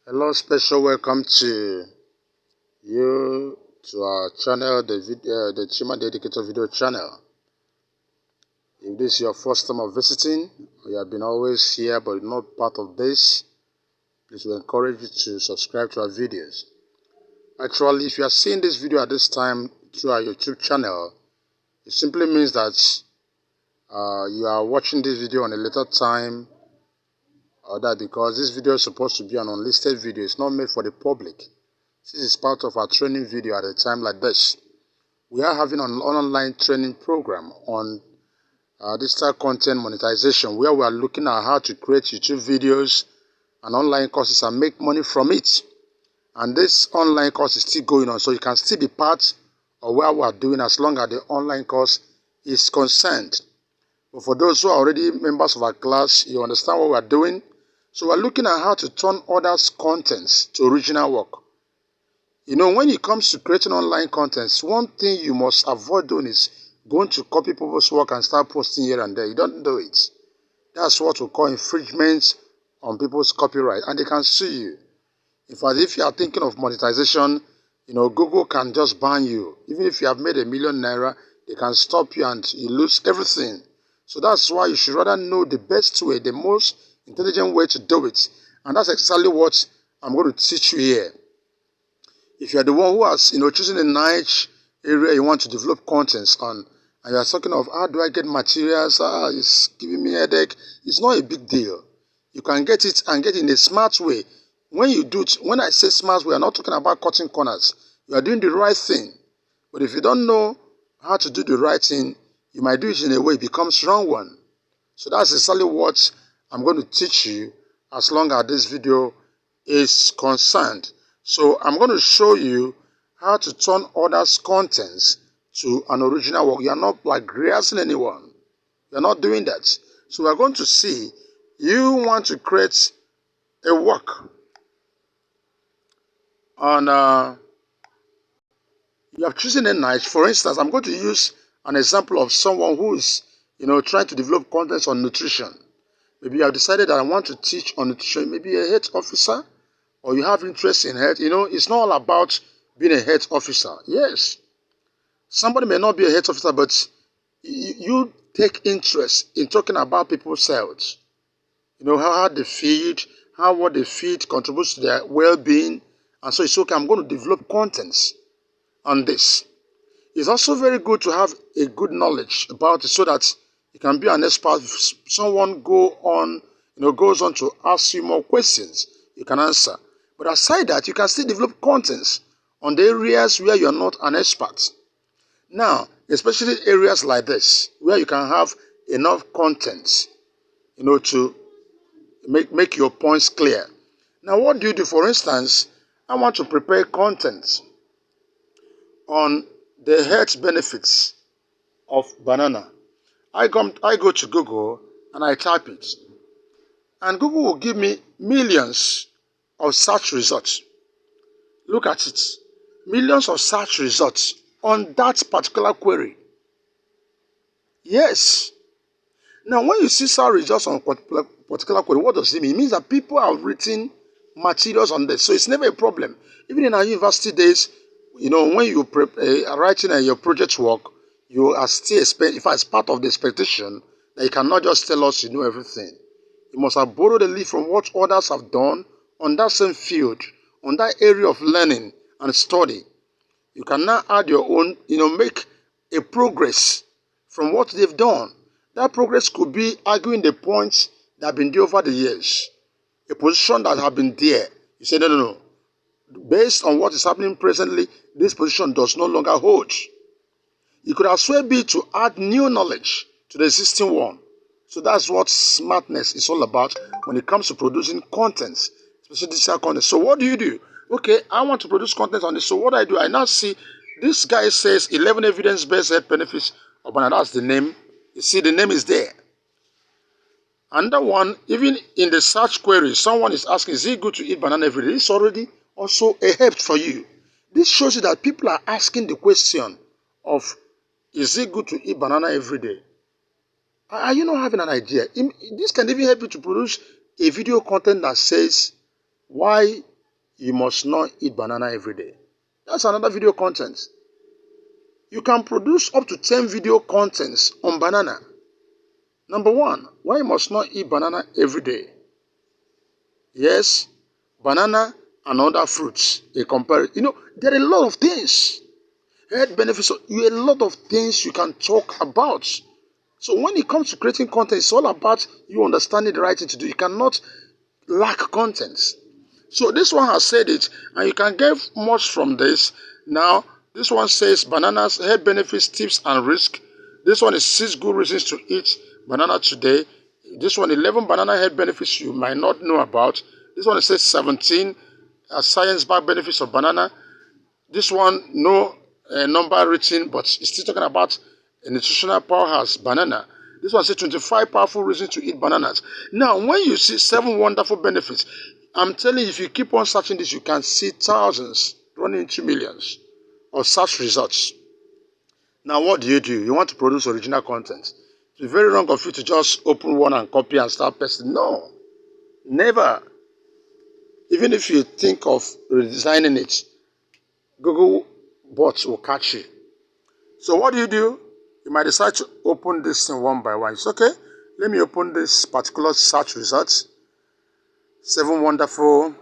Hello, special welcome to you to our channel, the Chima Dedicated Video channel. If this is your first time of visiting, or you have been always here but not part of this, please we encourage you to subscribe to our videos. Actually, if you are seeing this video at this time through our YouTube channel, it simply means that you are watching this video on a later time, or that because this video is supposed to be an unlisted video. It's not made for the public. This is part of our training video at a time like this. We are having an online training program on digital content monetization, where we are looking at how to create YouTube videos and online courses and make money from it. And this online course is still going on, so you can still be part of what we are doing as long as the online course is concerned. But for those who are already members of our class, you understand what we are doing. So we are looking at how to turn others' contents to original work. You know, when it comes to creating online contents, one thing you must avoid doing is going to copy people's work and start posting here and there. You don't do it. That's what we call infringement on people's copyright, and they can sue you. In fact, if you are thinking of monetization, you know, Google can just ban you. Even if you have made ₦1 million, they can stop you and you lose everything. So that's why you should rather know the best way, the most intelligent way to do it. And that's exactly what I'm going to teach you here. If you are the one who has, choosing a niche area you want to develop contents on, and you are talking of how do I get materials, it's giving me a headache, it's not a big deal. You can get it and get it in a smart way. When you do it, when I say smart way, I'm not talking about cutting corners. You are doing the right thing. But if you don't know how to do the right thing, you might do it in a way it becomes wrong one. So that's exactly what I'm going to teach you as long as this video is concerned. So I'm going to show you how to turn others' contents to an original work. You are not plagiarizing anyone. You are not doing that. So we are going to see, you want to create a work on, you have chosen a niche. For instance, I'm going to use an example of someone who is, trying to develop contents on nutrition. Maybe you have decided that I want to teach on nutrition, maybe a health officer, or you have interest in health. It's not all about being a health officer. Yes, somebody may not be a health officer, but you take interest in talking about people's health. How they feed, how what they feed contributes to their well-being. And so it's okay, I'm going to develop contents on this. It's also very good to have a good knowledge about it so that you can be an expert. If someone goes on to ask you more questions, you can answer. But aside that, you can still develop contents on the areas where you're not an expert. Now, especially areas like this, where you can have enough content, to make your points clear. Now, what do you do? For instance, I want to prepare content on the health benefits of banana. I go to Google and I type it. And Google will give me millions of search results. Look at it. Millions of search results on that particular query. Yes. Now, when you see search results on a particular query, what does it mean? It means that people have written materials on this. So it's never a problem. Even in our university days, when you are writing your project work, you are still if as part of the expectation that you cannot just tell us you know everything. You must have borrowed a leaf from what others have done on that same field, on that area of learning and study. You can now add your own, make a progress from what they've done. That progress could be arguing the points that have been there over the years. A position that have been there. You say, no. Based on what is happening presently, this position does no longer hold. It could as well be to add new knowledge to the existing one. So that's what smartness is all about when it comes to producing contents, especially digital content. So what do you do? Okay, I want to produce content on this. So what I do, I now see this guy says 11 evidence-based health benefits of banana. That's the name. You see, the name is there. Another one, even in the search query, someone is asking, is it good to eat banana every day? It's already also a help for you. This shows you that people are asking the question of, is it good to eat banana every day? Are you not having an idea? This can even help you to produce a video content that says why you must not eat banana every day. That's another video content. You can produce up to 10 video contents on banana. Number one, why you must not eat banana every day? Yes, banana and other fruits, they compare. There are a lot of things. Health benefits, a lot of things you can talk about. So when it comes to creating content, it's all about you understanding the right thing to do. You cannot lack content. So this one has said it, and you can get much from this. Now, this one says bananas, health benefits, tips, and risk. This one is 6 good reasons to eat banana today. This one, 11 banana health benefits you might not know about. This one says 17 science-backed benefits of banana. This one, no number written, but it's still talking about a nutritional powerhouse, banana. This one says 25 powerful reasons to eat bananas. Now, when you see 7 wonderful benefits, I'm telling you, if you keep on searching this, you can see thousands running into millions of search results. Now, what do? You want to produce original content. It's very wrong of you to just open one and copy and start pasting. No, never. Even if you think of redesigning it, Google bots will catch you. So what do? You might decide to open this thing one by one. It's okay. Let me open this particular search results. 7 wonderful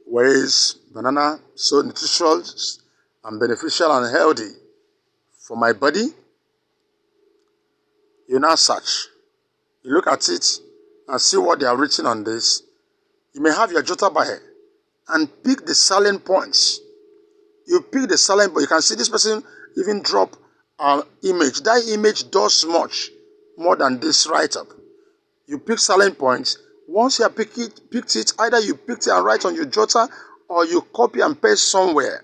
ways banana so nutritious and beneficial and healthy for my body. You now search. You look at it and see what they are written on this. You may have your jota by and pick the salient points. You pick the salient, but you can see this person even drop an image. That image does much more than this write-up. You pick salient points. Once you have picked it, either you picked it and write on your jota, or you copy and paste somewhere.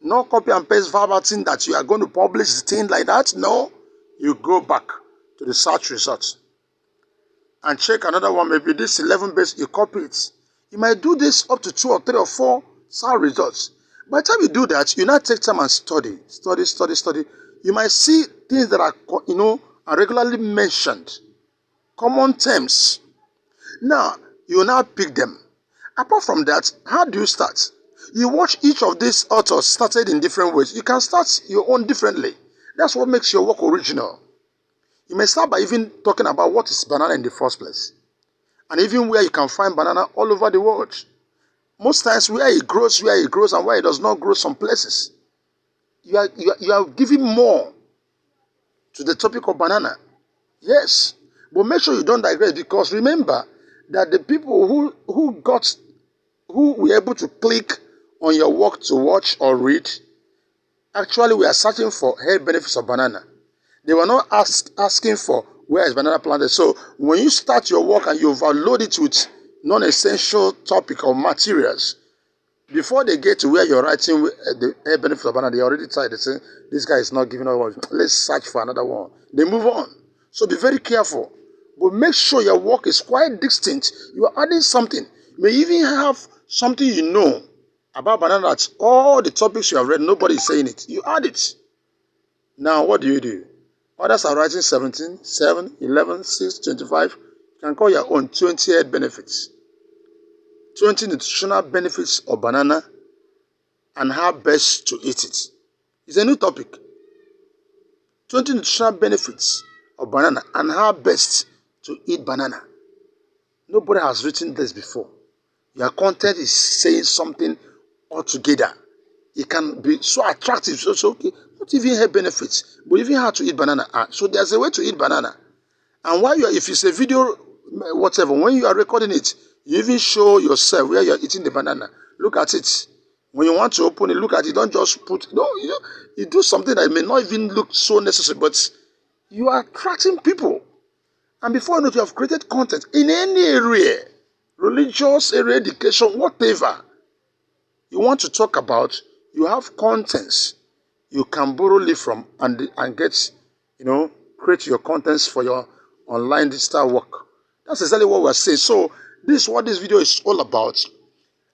No copy and paste verbatim that you are going to publish the thing like that. No, you go back to the search results and check another one. Maybe this 11 base, you copy it. You might do this up to 2 or 3 or 4 search results. By the time you do that, you now take time and study. You might see things that are regularly mentioned, common terms. Now, you now pick them. Apart from that, how do you start? You watch each of these authors started in different ways. You can start your own differently. That's what makes your work original. You may start by even talking about what is banana in the first place, and even where you can find banana all over the world. Most times where it grows, and where it does not grow some places. You are giving more to the topic of banana. Yes, but make sure you don't digress, because remember that the people who were able to click on your work to watch or read, actually we are searching for health benefits of banana. They were not asking for where is banana planted. So when you start your work and you overload it with non-essential topic or materials, before they get to where you're writing the health benefits of banana, they already tried. They say, this guy is not giving us one. Let's search for another one. They move on. So be very careful. But make sure your work is quite distinct. You are adding something. You may even have something you know about banana that all the topics you have read, nobody is saying it. You add it. Now, what do? Others are writing 17, 7, 11, 6, 25. You can call your own 20 health benefits. 20 nutritional benefits of banana and how best to eat it. It's a new topic. 20 nutritional benefits of banana and how best to eat banana. Nobody has written this before. Your content is saying something altogether. It can be so attractive. So okay, not even health benefits, but even how to eat banana. So there's a way to eat banana. And if it's a video, whatever, when you are recording it, you even show yourself where you're eating the banana. Look at it. When you want to open it, look at it. Don't just put, you do something that may not even look so necessary, but you are attracting people. And before you know it, you have created content in any area, religious area, education, whatever you want to talk about. You have contents you can borrow leaf from and get, create your contents for your online digital work. That's exactly what we're saying. So this is what this video is all about.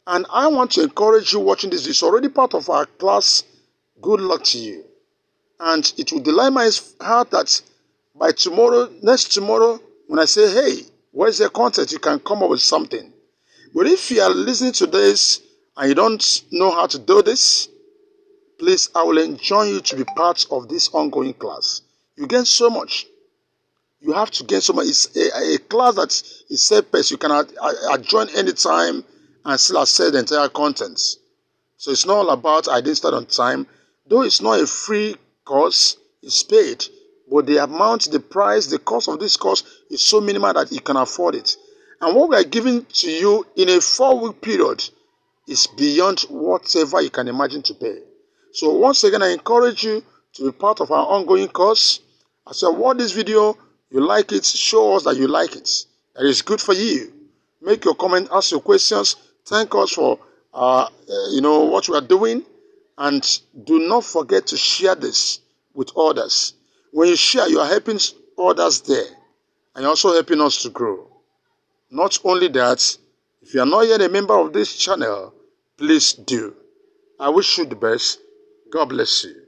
And I want to encourage you watching this. It's already part of our class. Good luck to you. And it will delight my heart that by next tomorrow, when I say, hey, where's the content? You can come up with something. But if you are listening to this and you don't know how to do this, please, I will enjoin you to be part of this ongoing class. You gain so much. You have to gain so much. It's a class that is self-paced. You can join anytime and still access the entire content. So it's not all about I didn't start on time. Though it's not a free course, it's paid. But the amount, the price, the cost of this course is so minimal that you can afford it. And what we are giving to you in a 4-week period is beyond whatever you can imagine to pay. So once again, I encourage you to be part of our ongoing course. As you watch this video, you like it, show us that you like it. That is good for you. Make your comment, ask your questions, thank us for what we are doing, and do not forget to share this with others. When you share, you are helping others there, and you're also helping us to grow. Not only that, if you are not yet a member of this channel, please do. I wish you the best. God bless you.